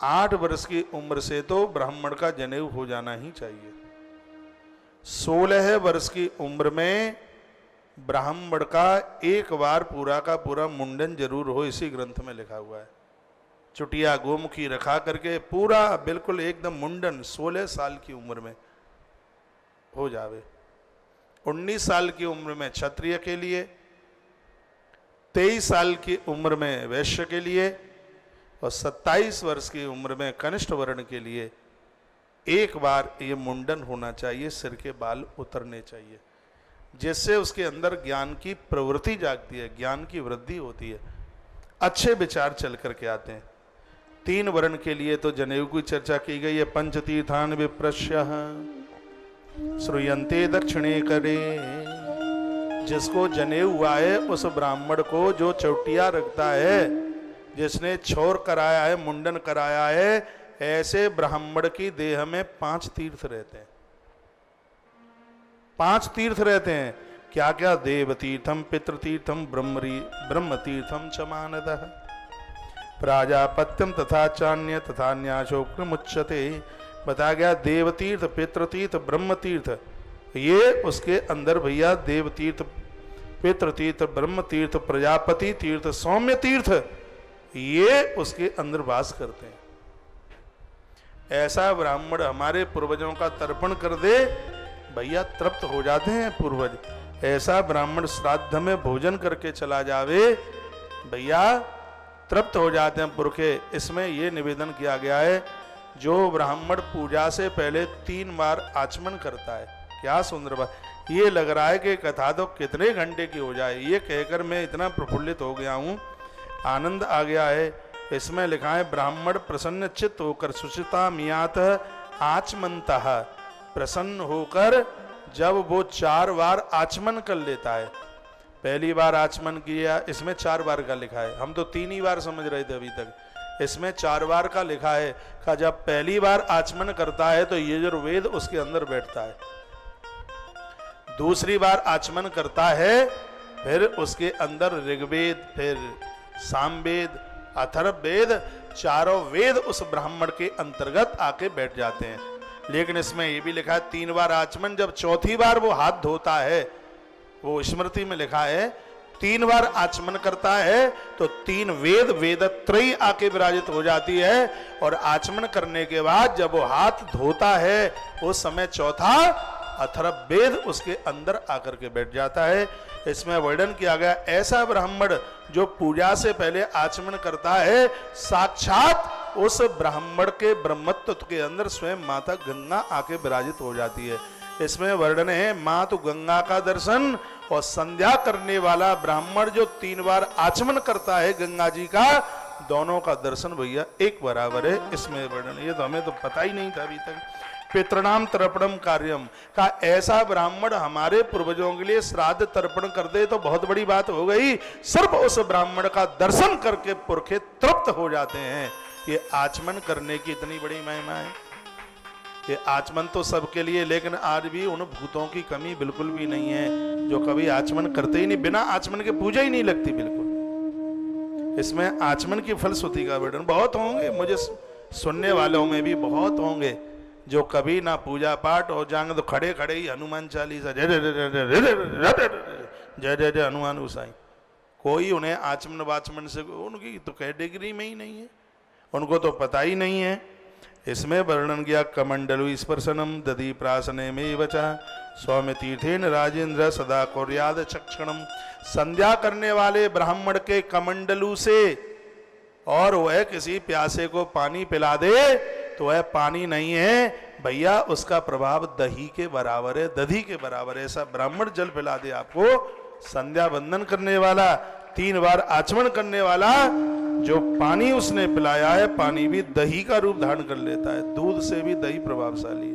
8 वर्ष की उम्र से तो ब्राह्मण का जनेऊ हो जाना ही चाहिए। 16 वर्ष की उम्र में ब्राह्मण का एक बार पूरा का पूरा मुंडन जरूर हो, इसी ग्रंथ में लिखा हुआ है। चुटिया गोमुखी रखा करके पूरा बिल्कुल एकदम मुंडन 16 साल की उम्र में हो जावे। 19 साल की उम्र में क्षत्रिय के लिए, 23 साल की उम्र में वैश्य के लिए और 27 वर्ष की उम्र में कनिष्ठ वर्ण के लिए एक बार ये मुंडन होना चाहिए, सिर के बाल उतरने चाहिए, जिससे उसके अंदर ज्ञान की प्रवृत्ति जागती है, ज्ञान की वृद्धि होती है, अच्छे विचार चल करके आते हैं। 3 वर्ण के लिए तो जनेऊ की चर्चा की गई है। पंचतीर्थान विप्रश्य श्रूयन्ते दक्षिणे करे। जिसको जनेऊ हुआ है उस ब्राह्मण को जो चौटिया रखता है, जिसने छोर कराया है, मुंडन कराया है, ऐसे ब्राह्मण की देह में 5 तीर्थ रहते हैं। 5 तीर्थ रहते हैं। क्या क्या? देव तीर्थम, पितृतीर्थम, ब्रह्म तीर्थम च मानदः, प्राजापत्यम तथा चान्य तथा न्यासोक्रमुच्यते। बता गया देव तीर्थ, पितृतीर्थ, ब्रह्म तीर्थ, ये उसके अंदर भैया देव तीर्थ, पितृ तीर्थ, ब्रह्म तीर्थ, प्रजापति तीर्थ, सौम्य तीर्थ, ये उसके अंदर वास करते हैं। ऐसा ब्राह्मण हमारे पूर्वजों का तर्पण कर दे, भैया तृप्त हो जाते हैं पूर्वज। ऐसा ब्राह्मण श्राद्ध में भोजन करके चला जावे, भैया तृप्त हो जाते हैं पुरखे। इसमें यह निवेदन किया गया है, जो ब्राह्मण पूजा से पहले 3 बार आचमन करता है, क्या सुंदर बात। ये लग रहा है कि कथा तो कितने घंटे की हो जाए, ये कहकर मैं इतना प्रफुल्लित हो गया हूँ, आनंद आ गया है। इसमें लिखा है ब्राह्मण प्रसन्न चित्त होकर सुचिता मियात आचमनतः, प्रसन्न होकर जब वो 4 बार आचमन कर लेता है। पहली बार आचमन किया, इसमें 4 बार का लिखा है, हम तो 3 ही बार समझ रहे थे अभी तक, इसमें 4 बार का लिखा है। का जब पहली बार आचमन करता है तो यजुर्वेद उसके अंदर बैठता है। दूसरी बार आचमन करता है, फिर उसके अंदर ऋग्वेद, फिर सामवेद, अथर्ववेद, चारों वेद उस ब्राह्मण के अंतर्गत आके बैठ जाते हैं। लेकिन इसमें यह भी लिखा है 3 बार आचमन, जब चौथी बार वो हाथ धोता है, वो स्मृति में लिखा है 3 बार आचमन करता है तो 3 वेद, वेदत्रयी आके विराजित हो जाती है। और आचमन करने के बाद जब वो हाथ धोता है, उस समय चौथा अथर्ववेद उसके अंदर आकर के बैठ जाता है। इसमें वर्णन किया गया ऐसा ब्राह्मण जो पूजा से पहले आचमन करता है, साक्षात उस ब्राह्मण के ब्रह्मत्व के अंदर स्वयं माता गंगा आके विराजित हो जाती है। इसमें वर्णन है मातु गंगा का दर्शन, और संध्या करने वाला ब्राह्मण जो 3 बार आचमन करता है गंगा जी का, दोनों का दर्शन भैया एक बराबर है। इसमें वर्णन, ये तो हमें तो पता ही नहीं था अभी तक। पितृणाम तर्पणम कार्यम का ऐसा ब्राह्मण हमारे पूर्वजों के लिए श्राद्ध तर्पण कर दे तो बहुत बड़ी बात हो गई। सिर्फ उस ब्राह्मण का दर्शन करके पुरखे तृप्त हो जाते हैं। ये आचमन करने की इतनी बड़ी महिमा है। ये आचमन तो सबके लिए, लेकिन आज भी उन भूतों की कमी बिल्कुल भी नहीं है जो कभी आचमन करते ही नहीं, बिना आचमन के पूजा ही नहीं लगती बिल्कुल। इसमें आचमन की फलश्रुति का वर्णन बहुत होंगे, मुझे सुनने वालों में भी बहुत होंगे जो कभी ना पूजा पाठ हो जाएंगे तो खड़े खड़े ही हनुमान चालीसा जय जय जय जय हनुमान गोसाई। कोई उन्हें आचमन वाचमन से, उनकी तो कैटेगरी में ही नहीं है, उनको तो पता ही नहीं है। इसमें वर्णन किया कमंडलु स्पर्शनम दधी प्रासने में वचा सौम्य तीर्थेन राजेंद्र सदा कुर्याद चक्षणम। संध्या करने वाले ब्राह्मण के कमंडलू से और वह किसी प्यासे को पानी पिला दे तो वह पानी नहीं है भैया, उसका प्रभाव दही के बराबर है, दधी के बराबर है। ऐसा ब्राह्मण जल पिला दे आपको, संध्या बंदन करने वाला, 3 बार आचमन करने वाला, जो पानी उसने पिलाया है, पानी भी दही का रूप धारण कर लेता है। दूध से भी दही प्रभावशाली है।